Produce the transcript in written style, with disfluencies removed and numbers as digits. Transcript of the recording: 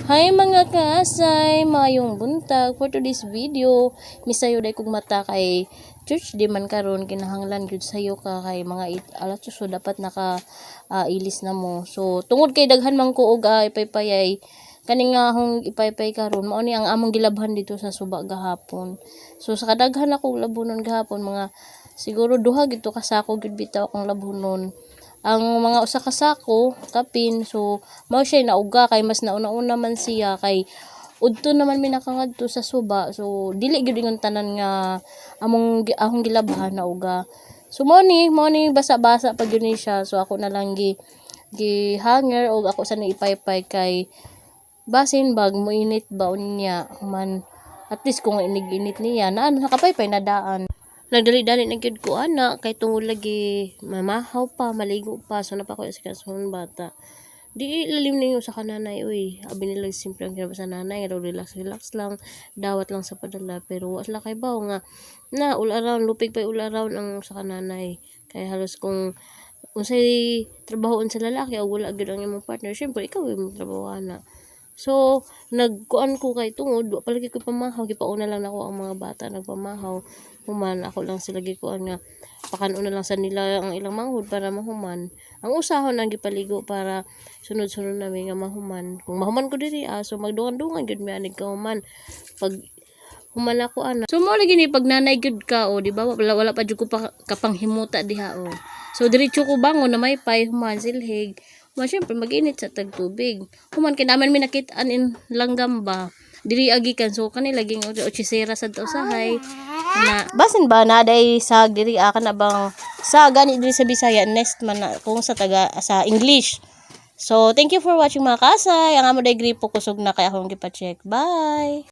Hi mga kaasay, mayong buntag. For today's video, misayo day kog mata kay church di man karon kinahanglan gyud sayo ka kay mga alas 8 so dapat naka ilis na mo. So tungod kay daghan man ko og ipaypayay kani nga hong ipaypay karon mao ni ang among gilabhan dito sa suba gahapon. So sa kadaghan ako labunon gahapon mga siguro duha gito ka sako gyud bitaw akong labunon. Ang mga usa ka sako kapin, so mao siya nauga kay mas nauna-una man siya kay udto naman mi nakangadto sa suba, so dili gyud ingon tanan nga ahong gilabhan nauga. So mao ni basa-basa pa gyud ni siya, so ako na lang gi hanger og ako sa ipaypay kay basin bag mo init ba unya man, at least kung inig-init niya na nakapaypay na daan. Nagdali-dali na gyud ko ana kay tungod lagi mamahaw pa, maligo pa, so napako sa kasong bata. Di lalim ninyo sa kananay uy. Abi nila simple ang kinabasa nanay, relax lang, dawat lang sa padala, pero wala kay baw nga na all around lupig pa all around ang sa kananay. Kay halos kung unsay trabahoon sa lalaki o wala gyud ang imong partner, syempre ikaw yung trabaho na. So, nagkuan ko kay tungod, palagi ko pamahaw, gipauna lang nako ang mga bata nagpamahaw. Human, ako lang sila gikuan nga, pakanon na lang sa nila ang ilang manghud para mahuman. Ang usahon ang gipaligo para sunod-sunod namin nga mahuman. Kung mahuman ko diri, so magdungan-dungan gyud mi anig kahuman. Pag human ako ana. So mo lagi ni pag nanay gyud ka o di ba wala pa jud ko pa kapanghimuta diha o. So diretso ko bangon na may pay human silhig. Siyempre mag-init sa tagtubig. Human kay naman mi nakit-an in langgam ba. Diri agikan so kanay laging ochisera sa usahay. Na basin ba na day sa diri na bang sa gani diri sa Bisaya nest man na, kung sa taga sa English. So thank you for watching mga kasay. Ang amo day gripo kusog na kay akong gipa-check. Bye.